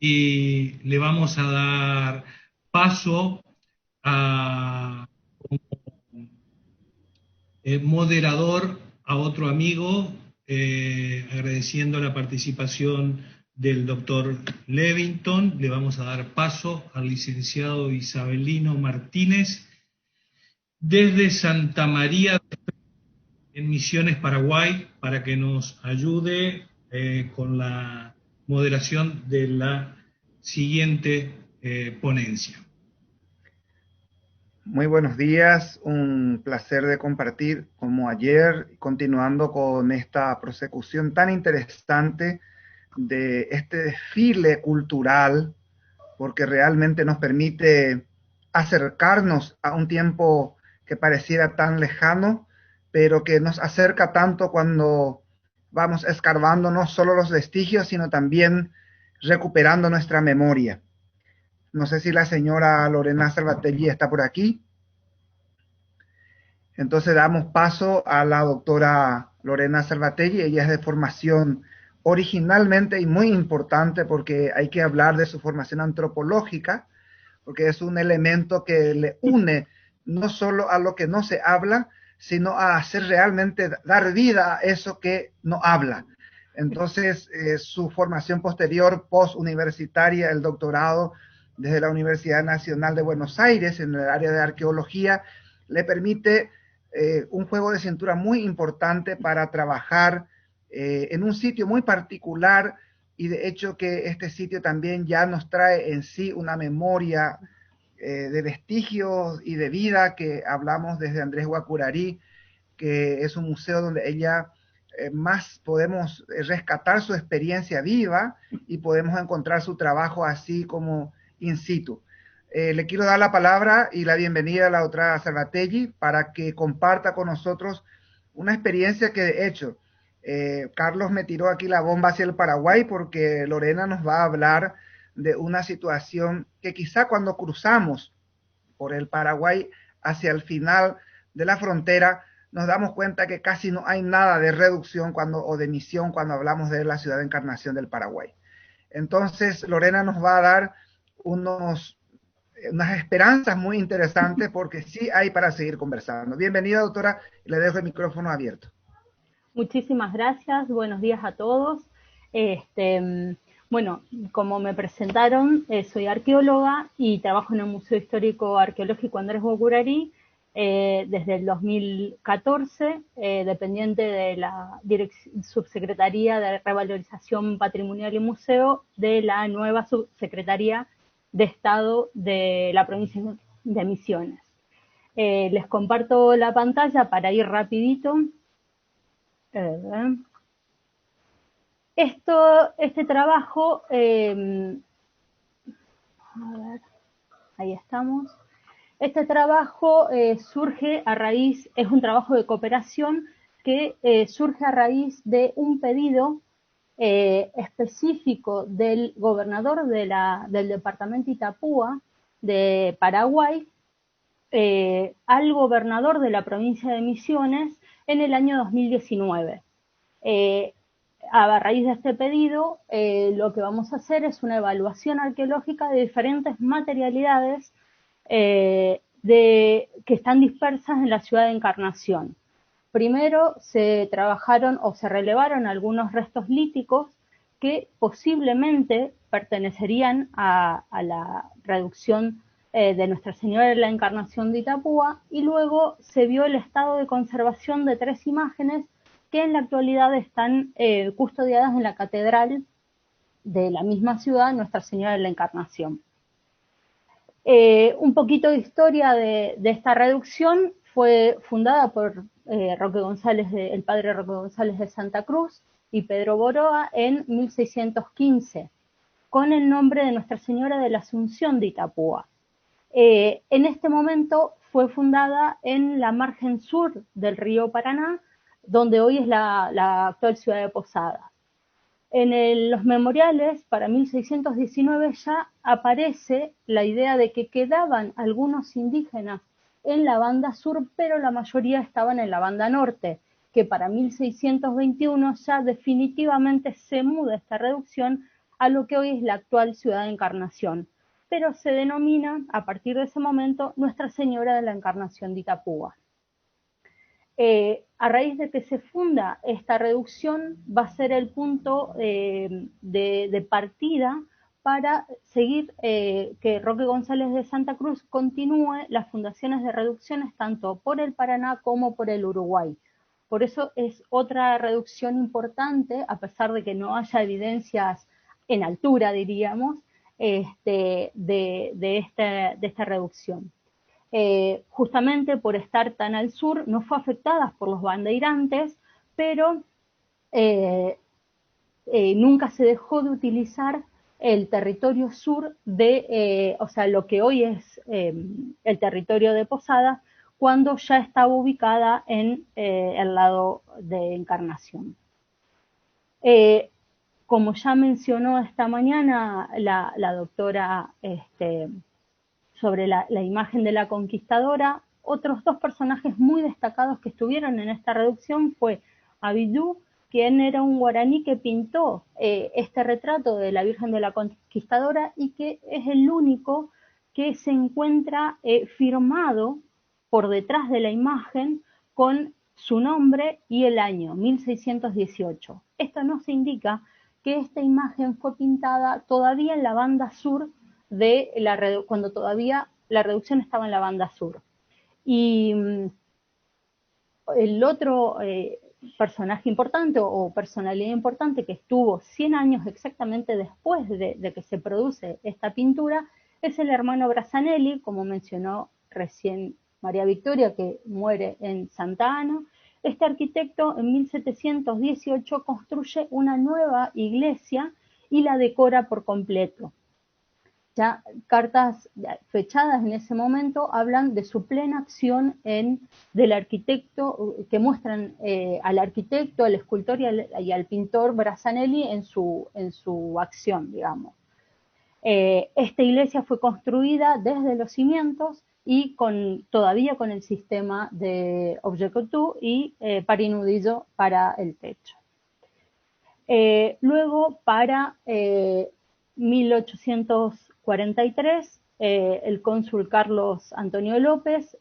y le vamos a dar paso a moderador a otro amigo, agradeciendo la participación del doctor Levington. Le vamos a dar paso al licenciado Isabelino Martínez desde Santa María en Misiones, Paraguay, para que nos ayude con la moderación de la siguiente ponencia. Muy buenos días, un placer de compartir como ayer, continuando con esta prosecución tan interesante de este desfile cultural, porque realmente nos permite acercarnos a un tiempo que pareciera tan lejano, pero que nos acerca tanto cuando vamos escarbando no solo los vestigios, sino también recuperando nuestra memoria. No sé si la señora Lorena Salvatelli está por aquí. Entonces damos paso a la doctora Lorena Salvatelli. Ella es de formación originalmente y muy importante porque hay que hablar de su formación antropológica, porque es un elemento que le une no solo a lo que no se habla, sino a hacer realmente dar vida a eso que no habla. Entonces, su formación posterior, postuniversitaria, el doctorado desde la Universidad Nacional de Buenos Aires en el área de arqueología, le permite un juego de cintura muy importante para trabajar en un sitio muy particular, y de hecho que este sitio también ya nos trae en sí una memoria de vestigios y de vida que hablamos desde Andrés Guacurarí, que es un museo donde ella más podemos rescatar su experiencia viva y podemos encontrar su trabajo así como in situ. Le quiero dar la palabra y la bienvenida a la doctora Salvatelli para que comparta con nosotros una experiencia que de hecho Carlos me tiró aquí la bomba hacia el Paraguay porque Lorena nos va a hablar de una situación que quizá cuando cruzamos por el Paraguay hacia el final de la frontera nos damos cuenta que casi no hay nada de reducción o de emisión cuando hablamos de la ciudad de Encarnación del Paraguay. Entonces Lorena nos va a dar unas esperanzas muy interesantes porque sí hay para seguir conversando. Bienvenida, doctora, y le dejo el micrófono abierto. Muchísimas gracias, buenos días a todos. Este, bueno, como me presentaron, soy arqueóloga y trabajo en el Museo Histórico Arqueológico Andrés Bourgarí desde el 2014, dependiente de la Subsecretaría de Revalorización Patrimonial y Museo de la nueva Subsecretaría de Estado de la provincia de Misiones. Les comparto la pantalla para ir rapidito. Este trabajo, a ver, ahí estamos. Este trabajo surge a raíz, es un trabajo de cooperación que surge a raíz de un pedido específico del gobernador del departamento Itapúa de Paraguay al gobernador de la provincia de Misiones en el año 2019. A raíz de este pedido, lo que vamos a hacer es una evaluación arqueológica de diferentes materialidades que están dispersas en la ciudad de Encarnación. Primero se trabajaron o se relevaron algunos restos líticos que posiblemente pertenecerían a la reducción de Nuestra Señora de la Encarnación de Itapúa, y luego se vio el estado de conservación de 3 imágenes que en la actualidad están custodiadas en la catedral de la misma ciudad, Nuestra Señora de la Encarnación. Un poquito de historia de esta reducción: fue fundada por Roque González el padre Roque González de Santa Cruz y Pedro Boroa en 1615, con el nombre de Nuestra Señora de la Asunción de Itapúa. En este momento fue fundada en la margen sur del río Paraná, donde hoy es la actual ciudad de Posadas. En los memoriales para 1619 ya aparece la idea de que quedaban algunos indígenas en la banda sur, pero la mayoría estaban en la banda norte, que para 1621 ya definitivamente se muda esta reducción a lo que hoy es la actual ciudad de Encarnación, pero se denomina a partir de ese momento Nuestra Señora de la Encarnación de Itapúa. A raíz de que se funda esta reducción, va a ser el punto de partida para seguir que Roque González de Santa Cruz continúe las fundaciones de reducciones tanto por el Paraná como por el Uruguay. Por eso es otra reducción importante, a pesar de que no haya evidencias en altura, diríamos, de esta reducción. Justamente por estar tan al sur, no fue afectada por los bandeirantes, pero nunca se dejó de utilizar el territorio sur de, o sea, lo que hoy es el territorio de Posadas, cuando ya estaba ubicada en el lado de Encarnación. Como ya mencionó esta mañana la doctora sobre la imagen de la conquistadora, otros dos personajes muy destacados que estuvieron en esta reducción fue Abidú, quien era un guaraní que pintó este retrato de la Virgen de la Conquistadora y que es el único que se encuentra firmado por detrás de la imagen con su nombre y el año, 1618. Esto nos indica que esta imagen fue pintada todavía en la banda sur de cuando todavía la reducción estaba en la banda sur. Y el otro personaje importante o personalidad importante que estuvo 100 años exactamente después de que se produce esta pintura es el hermano Brassanelli, como mencionó recién María Victoria, que muere en Santa Ana. Este arquitecto en 1718 construye una nueva iglesia y la decora por completo. Ya cartas fechadas en ese momento hablan de su plena acción del arquitecto, que muestran al arquitecto, al escultor y al pintor Brassanelli en su acción, digamos. Esta iglesia fue construida desde los cimientos y todavía con el sistema de objet couture y parinudillo para el techo. Luego, para 1843, el cónsul Carlos Antonio López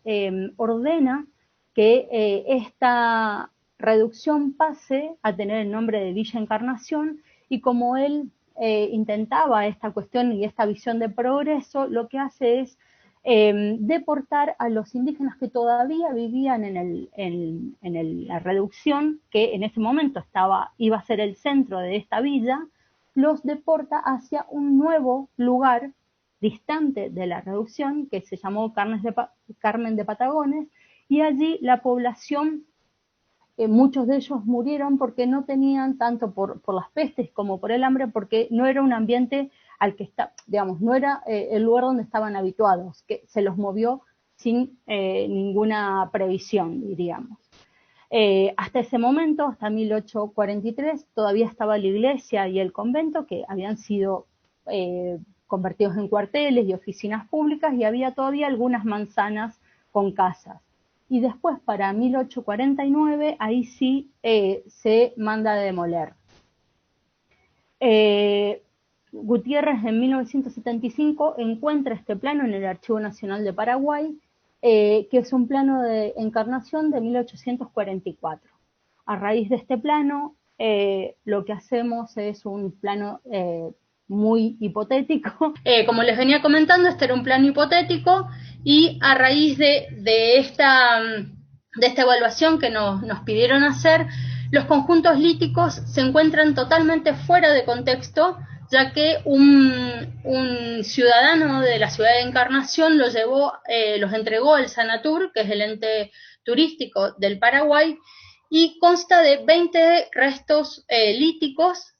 ordena que esta reducción pase a tener el nombre de Villa Encarnación, y como él intentaba esta cuestión y esta visión de progreso, lo que hace es deportar a los indígenas que todavía vivían en la reducción, que en ese momento iba a ser el centro de esta villa, los deporta hacia un nuevo lugar distante de la reducción, que se llamó Carmen de Patagones, y allí la población, muchos de ellos murieron porque no tenían, tanto por las pestes como por el hambre, porque no era un ambiente al que digamos, no era el lugar donde estaban habituados, que se los movió sin ninguna previsión, diríamos. Hasta ese momento, hasta 1843, todavía estaba la iglesia y el convento, que habían sido convertidos en cuarteles y oficinas públicas, y había todavía algunas manzanas con casas. Y después, para 1849, ahí sí se manda a demoler. Gutiérrez en 1975 encuentra este plano en el Archivo Nacional de Paraguay, que es un plano de Encarnación de 1844. A raíz de este plano, lo que hacemos es un plano muy hipotético. Como les venía comentando, este era un plano hipotético, y a raíz de esta evaluación que nos pidieron hacer, los conjuntos líticos se encuentran totalmente fuera de contexto, ya que un ciudadano de la ciudad de Encarnación los entregó al Sanatur, que es el ente turístico del Paraguay, y consta de 20 restos líticos,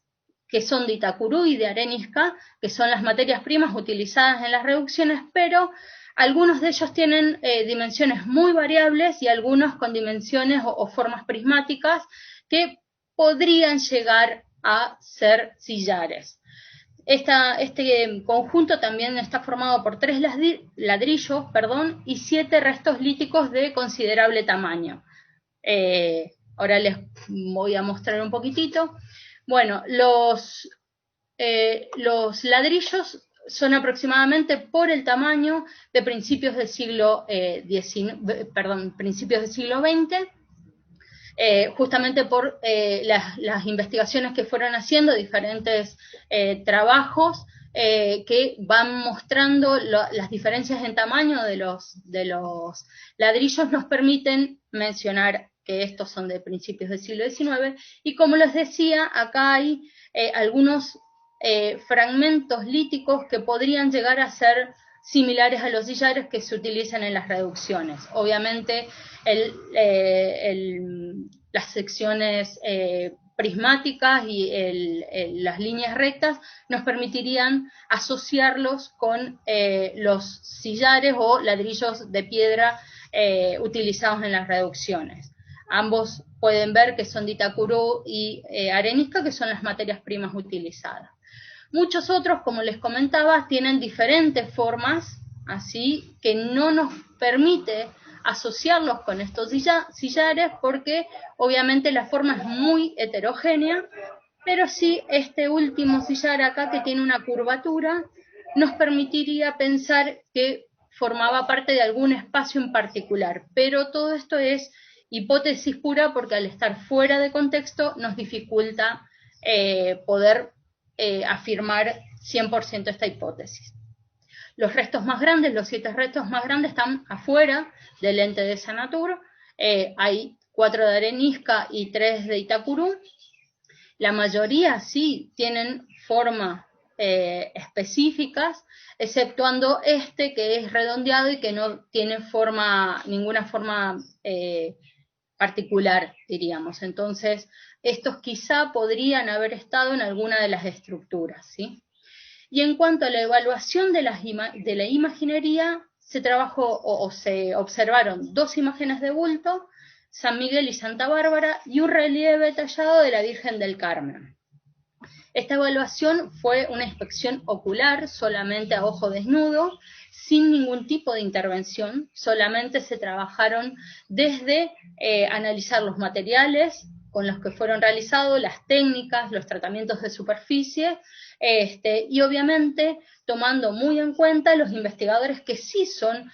que son de Itacurú y de arenisca, que son las materias primas utilizadas en las reducciones, pero algunos de ellos tienen dimensiones muy variables y algunos con dimensiones o formas prismáticas que podrían llegar a ser sillares. Este conjunto también está formado por 3 ladrillos, y 7 restos líticos de considerable tamaño. Ahora les voy a mostrar un poquitito. Bueno, los ladrillos son aproximadamente por el tamaño de principios del siglo XX, justamente por las investigaciones que fueron haciendo, diferentes trabajos que van mostrando las diferencias en tamaño de los ladrillos, nos permiten mencionar que estos son de principios del siglo XIX, y como les decía, acá hay algunos fragmentos líticos que podrían llegar a ser similares a los sillares que se utilizan en las reducciones. Obviamente las secciones prismáticas y las líneas rectas nos permitirían asociarlos con los sillares o ladrillos de piedra utilizados en las reducciones. Ambos pueden ver que son de Itacurú y arenisca, que son las materias primas utilizadas. Muchos otros, como les comentaba, tienen diferentes formas, así que no nos permite asociarlos con estos sillares porque obviamente la forma es muy heterogénea, pero sí este último sillar acá, que tiene una curvatura, nos permitiría pensar que formaba parte de algún espacio en particular, pero todo esto es hipótesis pura porque al estar fuera de contexto nos dificulta poder afirmar 100% esta hipótesis. Los restos más grandes, los 7 restos más grandes, están afuera del lente de Sanatur. Hay 4 de arenisca y 3 de Itacurú. La mayoría sí tienen forma específicas, exceptuando este que es redondeado y que no tiene ninguna forma particular, diríamos. Entonces, estos quizá podrían haber estado en alguna de las estructuras, ¿sí? Y en cuanto a la evaluación de la imaginería, se trabajó o se observaron 2 imágenes de bulto, San Miguel y Santa Bárbara, y un relieve tallado de la Virgen del Carmen. Esta evaluación fue una inspección ocular, solamente a ojo desnudo, sin ningún tipo de intervención, solamente se trabajaron desde analizar los materiales con los que fueron realizados, las técnicas, los tratamientos de superficie, y obviamente tomando muy en cuenta los investigadores que sí son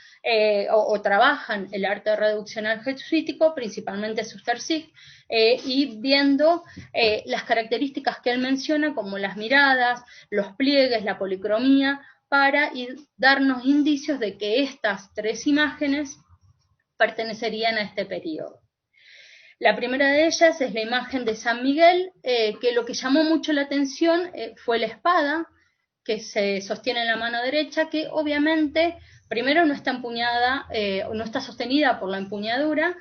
o trabajan el arte reduccional jesuítico, principalmente Suster-Sig, y viendo las características que él menciona, como las miradas, los pliegues, la policromía, para darnos indicios de que estas 3 imágenes pertenecerían a este periodo. La primera de ellas es la imagen de San Miguel, que lo que llamó mucho la atención fue la espada que se sostiene en la mano derecha, que obviamente primero no está empuñada, no está sostenida por la empuñadura,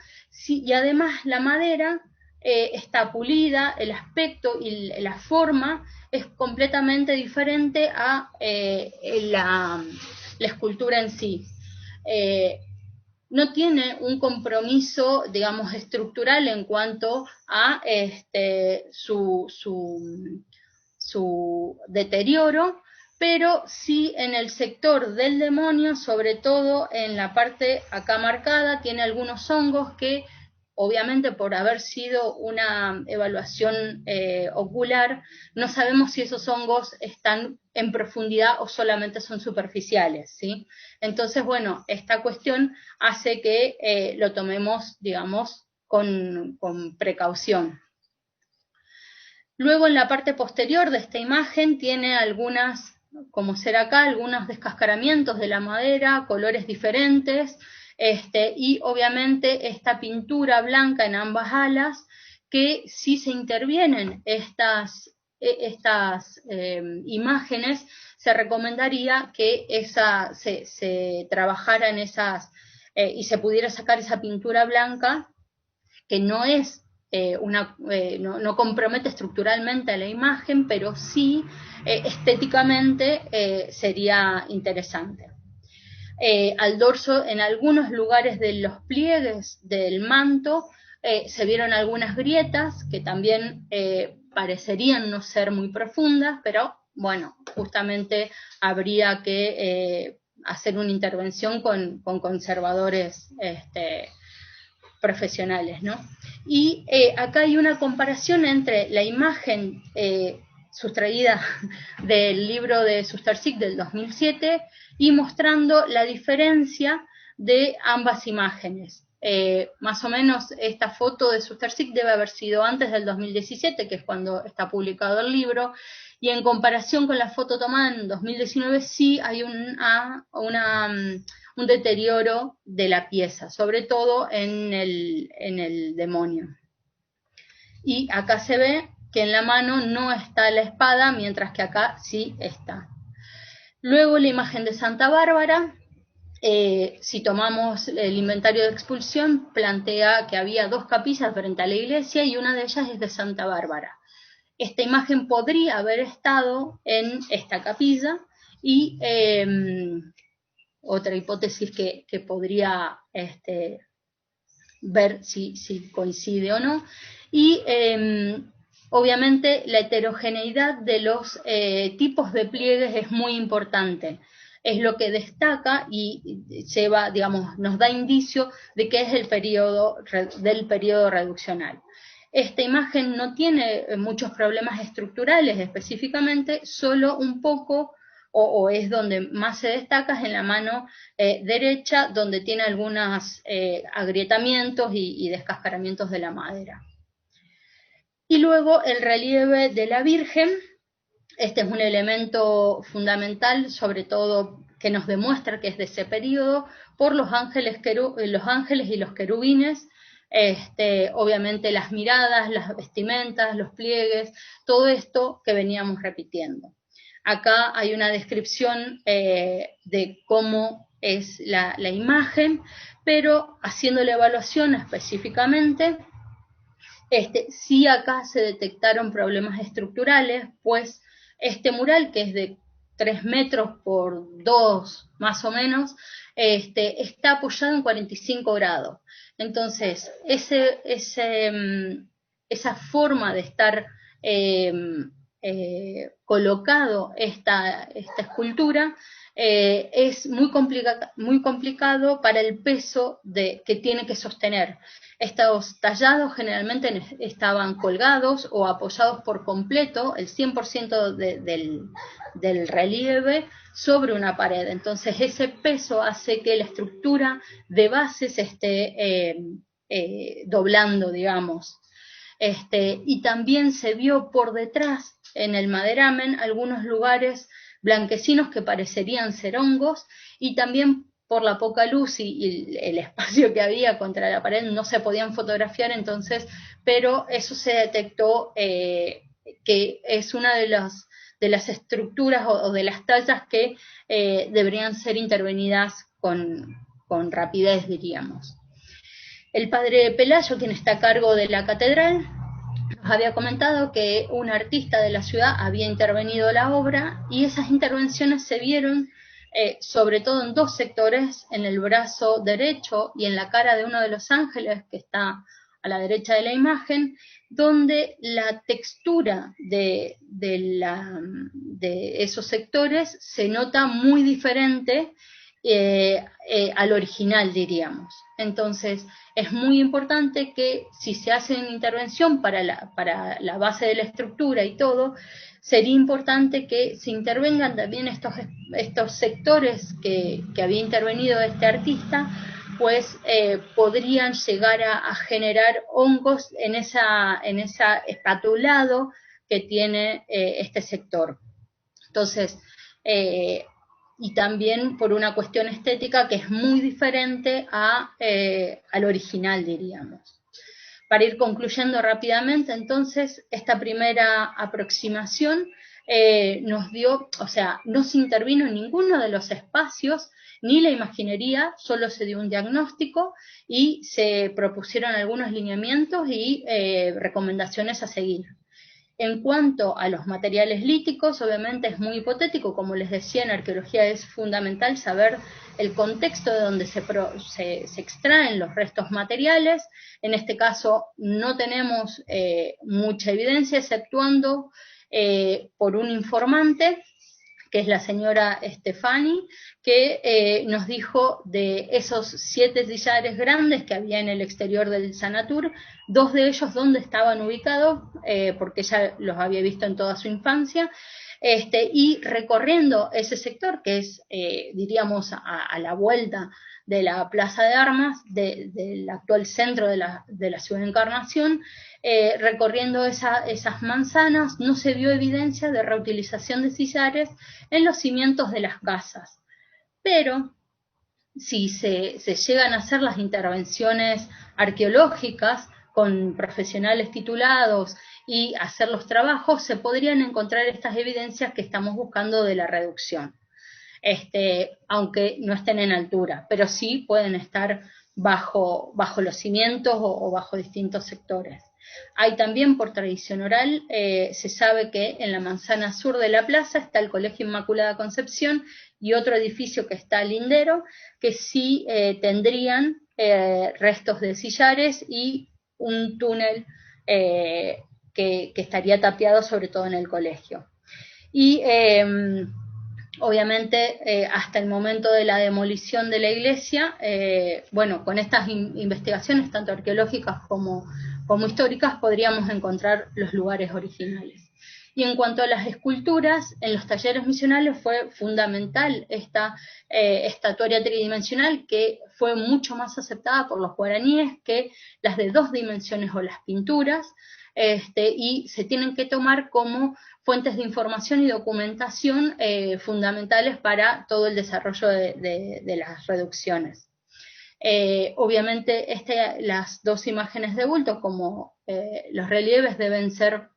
y además la madera está pulida, el aspecto y la forma es completamente diferente a la escultura en sí. No tiene un compromiso, digamos, estructural en cuanto a su deterioro, pero sí en el sector del demonio, sobre todo en la parte acá marcada, tiene algunos hongos que, obviamente por haber sido una evaluación ocular, no sabemos si esos hongos están en profundidad o solamente son superficiales, ¿sí? Entonces, bueno, esta cuestión hace que lo tomemos, digamos, con precaución. Luego, en la parte posterior de esta imagen tiene algunas, como será acá, algunos descascaramientos de la madera, colores diferentes, y obviamente esta pintura blanca en ambas alas, que si se intervienen estas imágenes, se recomendaría que se trabajara en esas y se pudiera sacar esa pintura blanca, que no es no compromete estructuralmente a la imagen, pero sí estéticamente sería interesante. Al dorso, en algunos lugares de los pliegues del manto, se vieron algunas grietas que también parecerían no ser muy profundas, pero bueno, justamente habría que hacer una intervención con conservadores profesionales, ¿no? Y acá hay una comparación entre la imagen sustraída del libro de Sustersic del 2007 y mostrando la diferencia de ambas imágenes. Más o menos esta foto de Sustersic debe haber sido antes del 2017, que es cuando está publicado el libro, y en comparación con la foto tomada en 2019 sí hay un deterioro de la pieza, sobre todo en el demonio. Y acá se ve que en la mano no está la espada, mientras que acá sí está. Luego la imagen de Santa Bárbara, si tomamos el inventario de expulsión, plantea que había 2 capillas frente a la iglesia y una de ellas es de Santa Bárbara. Esta imagen podría haber estado en esta capilla y otra hipótesis que podría ver si coincide o no. Y obviamente la heterogeneidad de los tipos de pliegues es muy importante. Es lo que destaca y lleva, digamos, nos da indicio de que es el periodo reduccional. Esta imagen no tiene muchos problemas estructurales específicamente, solo un poco, o es donde más se destaca, es en la mano derecha, donde tiene algunos agrietamientos y descascaramientos de la madera. Y luego el relieve de la Virgen. Este es un elemento fundamental, sobre todo que nos demuestra que es de ese periodo, por los ángeles y los querubines, obviamente las miradas, las vestimentas, los pliegues, todo esto que veníamos repitiendo. Acá hay una descripción de cómo es la imagen, pero haciendo la evaluación específicamente, sí acá se detectaron problemas estructurales, pues este mural, que es de 3 metros por 2 más o menos, está apoyado en 45 grados. Entonces, esa forma de estar colocado esta escultura es muy complicado para el peso que tiene que sostener. Estos tallados generalmente estaban colgados o apoyados por completo, el 100% del relieve, sobre una pared. Entonces ese peso hace que la estructura de base se esté doblando, digamos. Y también se vio por detrás, en el maderamen, algunos lugares blanquecinos que parecerían ser hongos, y también por la poca luz y el espacio que había contra la pared no se podían fotografiar, entonces, pero eso se detectó que es una de las estructuras o de las tallas que deberían ser intervenidas con rapidez, diríamos. El padre Pelayo, quien está a cargo de la catedral, nos había comentado que un artista de la ciudad había intervenido la obra, y esas intervenciones se vieron sobre todo en 2 sectores, en el brazo derecho y en la cara de uno de los ángeles que está a la derecha de la imagen, donde la textura de esos sectores se nota muy diferente al original, diríamos. Entonces, es muy importante que si se hace una intervención para la base de la estructura y todo, sería importante que se intervengan también estos sectores que había intervenido este artista, pues podrían llegar a generar hongos en ese espatulado que tiene este sector. Entonces, y también por una cuestión estética que es muy diferente al original, diríamos. Para ir concluyendo rápidamente, entonces, esta primera aproximación nos dio, o sea, no se intervino en ninguno de los espacios, ni la imaginería, solo se dio un diagnóstico y se propusieron algunos lineamientos y recomendaciones a seguir. En cuanto a los materiales líticos, obviamente es muy hipotético, como les decía, en arqueología es fundamental saber el contexto de donde se extraen los restos materiales. En este caso no tenemos mucha evidencia, exceptuando por un informante que es la señora Stefani, que nos dijo de esos 7 sillares grandes que había en el exterior del Sanatur, 2 de ellos dónde estaban ubicados, porque ella los había visto en toda su infancia, y recorriendo ese sector, que es, diríamos, a la vuelta de la Plaza de Armas, del actual centro de la ciudad de Encarnación, recorriendo esas manzanas, no se vio evidencia de reutilización de sillares en los cimientos de las casas. Pero si se llegan a hacer las intervenciones arqueológicas con profesionales titulados y hacer los trabajos, se podrían encontrar estas evidencias que estamos buscando de la reducción. Aunque no estén en altura, pero sí pueden estar bajo los cimientos o bajo distintos sectores. Hay también, por tradición oral, se sabe que en la manzana sur de la plaza está el Colegio Inmaculada Concepción y otro edificio que está lindero, que sí tendrían restos de sillares y un túnel que estaría tapiado sobre todo en el colegio. Y obviamente, hasta el momento de la demolición de la iglesia, bueno, con estas investigaciones, tanto arqueológicas como históricas, podríamos encontrar los lugares originales. Y en cuanto a las esculturas, en los talleres misionales fue fundamental esta estatuaria tridimensional, que fue mucho más aceptada por los guaraníes que las de 2 dimensiones o las pinturas, y se tienen que tomar como fuentes de información y documentación fundamentales para todo el desarrollo de las reducciones. Obviamente las 2 imágenes de bulto, como los relieves, deben ser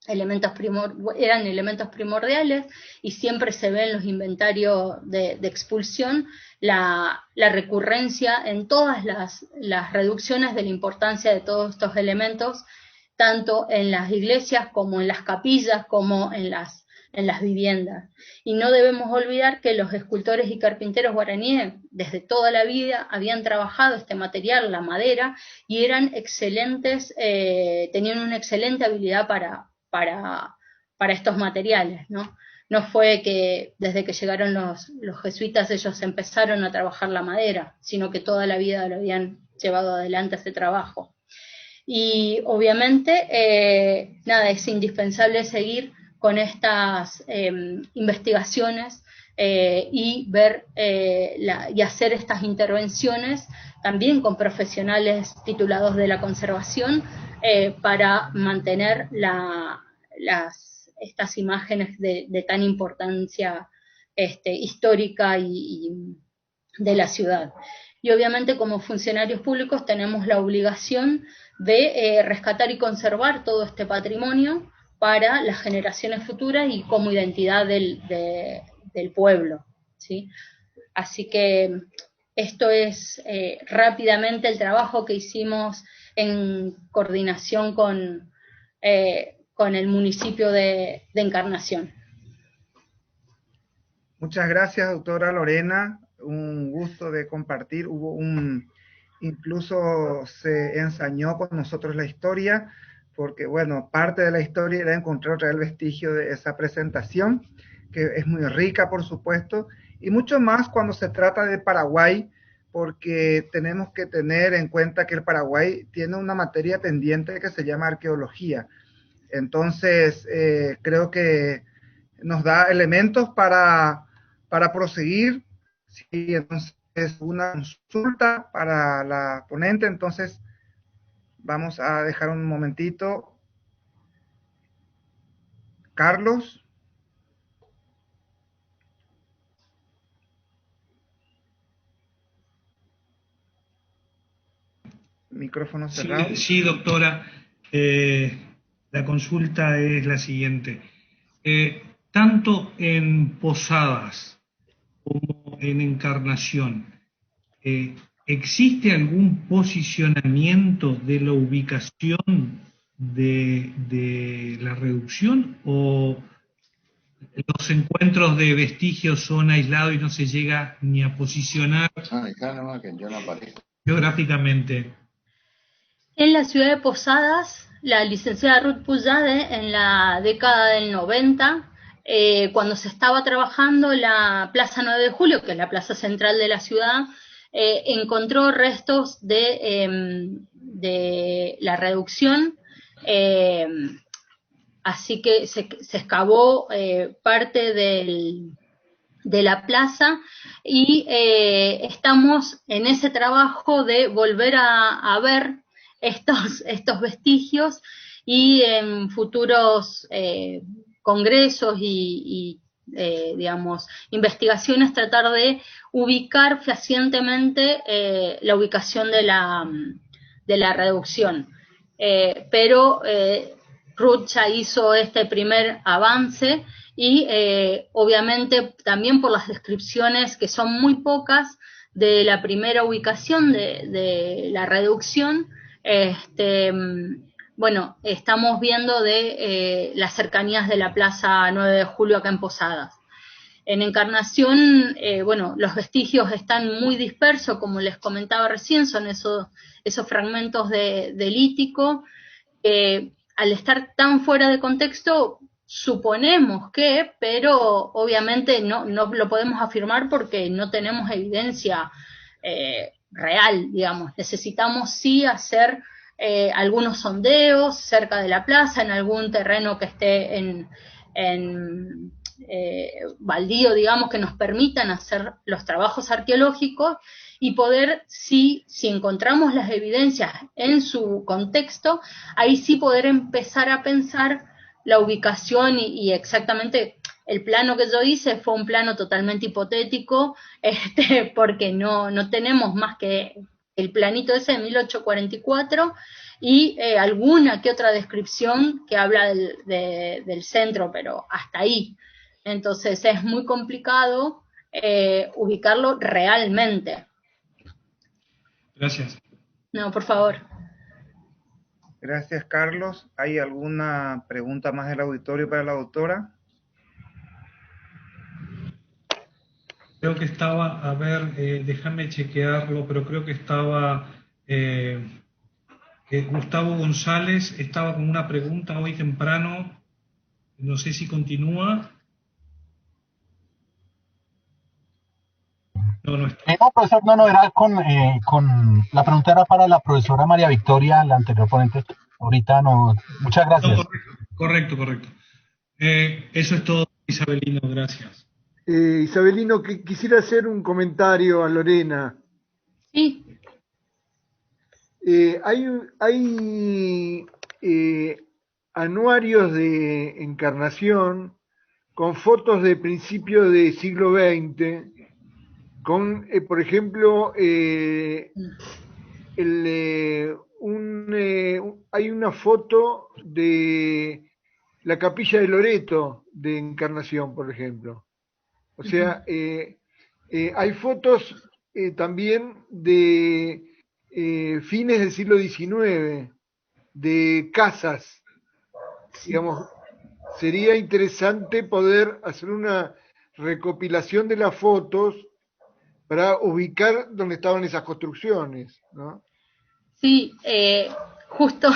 eran elementos primordiales, y siempre se ve en los inventarios de expulsión la recurrencia en todas las reducciones de la importancia de todos estos elementos, tanto en las iglesias como en las capillas, como en las viviendas. Y no debemos olvidar que los escultores y carpinteros guaraníes desde toda la vida habían trabajado este material, la madera, y eran excelentes, tenían una excelente habilidad para estos materiales, ¿no? No fue que desde que llegaron los jesuitas ellos empezaron a trabajar la madera, sino que toda la vida lo habían llevado adelante ese trabajo. Y obviamente, nada, es indispensable seguir con estas investigaciones y ver y hacer estas intervenciones también con profesionales titulados de la conservación para mantener estas imágenes de tan importancia histórica y de la ciudad. Y obviamente, como funcionarios públicos, tenemos la obligación de rescatar y conservar todo este patrimonio para las generaciones futuras y como identidad del pueblo, ¿sí? Así que esto es rápidamente el trabajo que hicimos en coordinación con el municipio de Encarnación. Muchas gracias, doctora Lorena. Un gusto de compartir. Incluso se ensañó con nosotros la historia, porque, bueno, parte de la historia era encontrar real vestigio de esa presentación, que es muy rica, por supuesto, y mucho más cuando se trata de Paraguay, porque tenemos que tener en cuenta que el Paraguay tiene una materia pendiente que se llama arqueología. Entonces, creo que nos da elementos para proseguir. Sí, entonces una consulta para la ponente, entonces vamos a dejar un momentito. Carlos. Micrófono cerrado. Sí, doctora. La consulta es la siguiente. Tanto en Posadas como en Encarnación, ¿existe algún posicionamiento de la ubicación de la reducción, o los encuentros de vestigios son aislados y no se llega ni a posicionar geográficamente? En la ciudad de Posadas, la licenciada Ruth Puyade, en la década del 90, cuando se estaba trabajando la Plaza 9 de Julio, que es la plaza central de la ciudad, encontró restos de la reducción, así que se excavó parte de la plaza y estamos en ese trabajo de volver a ver estos vestigios y en futuros congresos y digamos, investigaciones, tratar de ubicar fehacientemente la ubicación de la reducción. Pero Ruth ya hizo este primer avance y obviamente también por las descripciones que son muy pocas de la primera ubicación de la reducción, bueno, estamos viendo de las cercanías de la Plaza 9 de Julio acá en Posadas. En Encarnación, bueno, los vestigios están muy dispersos, como les comentaba recién, son esos fragmentos de lítico, al estar tan fuera de contexto, suponemos que, pero obviamente no lo podemos afirmar porque no tenemos evidencia real, digamos. Necesitamos sí hacer algunos sondeos cerca de la plaza, en algún terreno que esté en baldío, digamos, que nos permitan hacer los trabajos arqueológicos y poder, si encontramos las evidencias en su contexto, ahí sí poder empezar a pensar la ubicación y exactamente el plano que yo hice fue un plano totalmente hipotético, porque no tenemos más que el planito ese de 1844 y alguna que otra descripción que habla del centro, pero hasta ahí. Entonces es muy complicado ubicarlo realmente. Gracias. No, por favor. Gracias, Carlos. ¿Hay alguna pregunta más del auditorio para la doctora? Creo que estaba, a ver, déjame chequearlo, pero creo que estaba Gustavo González, estaba con una pregunta hoy temprano, no sé si continúa. No está. No, profesor, no, era con la pregunta era para la profesora María Victoria, la anterior ponente. Ahorita no. Muchas gracias. No, correcto. Eso es todo, Isabelino, gracias. Isabelino, que quisiera hacer un comentario a Lorena. Sí. Hay anuarios de Encarnación con fotos de principio del siglo XX, con, por ejemplo, hay una foto de la capilla de Loreto de Encarnación, por ejemplo. O sea, hay fotos también de fines del siglo XIX, de casas. Digamos, sería interesante poder hacer una recopilación de las fotos para ubicar dónde estaban esas construcciones, ¿no? Sí, justo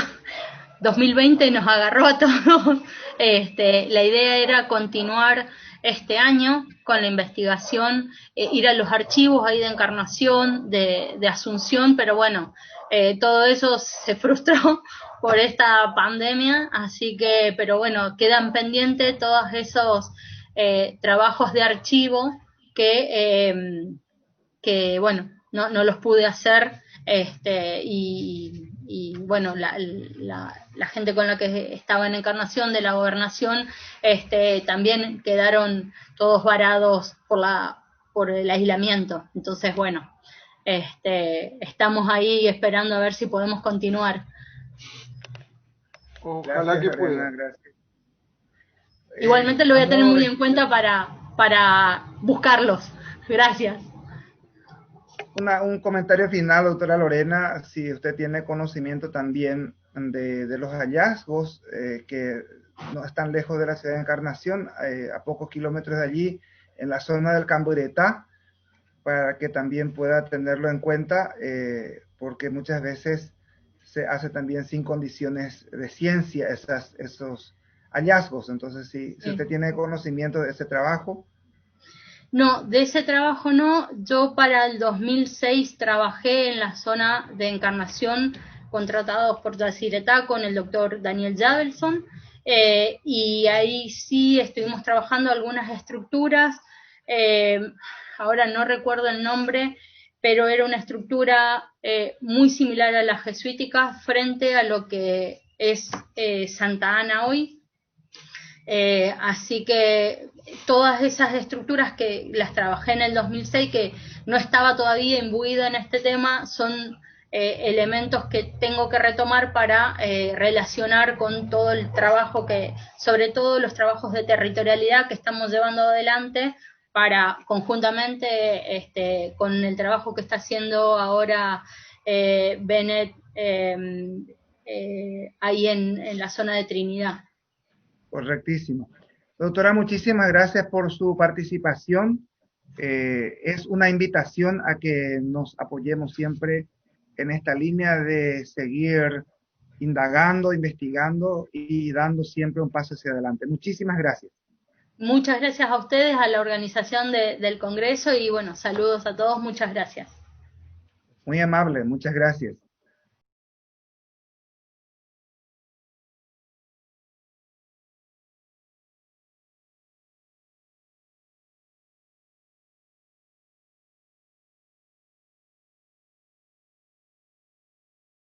2020 nos agarró a todos. La idea era continuar este año con la investigación, ir a los archivos ahí de Encarnación, de Asunción, pero bueno, todo eso se frustró por esta pandemia, así que, pero bueno, quedan pendientes todos esos trabajos de archivo que bueno, no los pude hacer, y bueno, la gente con la que estaba en Encarnación de la gobernación, también quedaron todos varados por el aislamiento. Entonces, bueno, estamos ahí esperando a ver si podemos continuar. Ojalá que pueda. Igualmente lo voy a tener muy en cuenta para buscarlos. Gracias. Un comentario final, doctora Lorena, si usted tiene conocimiento también de los hallazgos que no están lejos de la ciudad de Encarnación, a pocos kilómetros de allí, en la zona del Camburetá, para que también pueda tenerlo en cuenta, porque muchas veces se hace también sin condiciones de ciencia esos hallazgos. Entonces, si usted tiene conocimiento de ese trabajo. No, de ese trabajo no. Yo para el 2006 trabajé en la zona de Encarnación, contratados por Yacyretá con el doctor Daniel Javelson, y ahí sí estuvimos trabajando algunas estructuras, ahora no recuerdo el nombre, pero era una estructura muy similar a la jesuítica frente a lo que es Santa Ana hoy. Así que todas esas estructuras que las trabajé en el 2006, que no estaba todavía imbuida en este tema, son elementos que tengo que retomar para relacionar con todo el trabajo sobre todo los trabajos de territorialidad que estamos llevando adelante, para conjuntamente con el trabajo que está haciendo ahora Bennett ahí en la zona de Trinidad. Correctísimo. Doctora, muchísimas gracias por su participación. Es una invitación a que nos apoyemos siempre en esta línea de seguir indagando, investigando y dando siempre un paso hacia adelante. Muchísimas gracias. Muchas gracias a ustedes, a la organización del Congreso, y bueno, saludos a todos, muchas gracias. Muy amable, muchas gracias.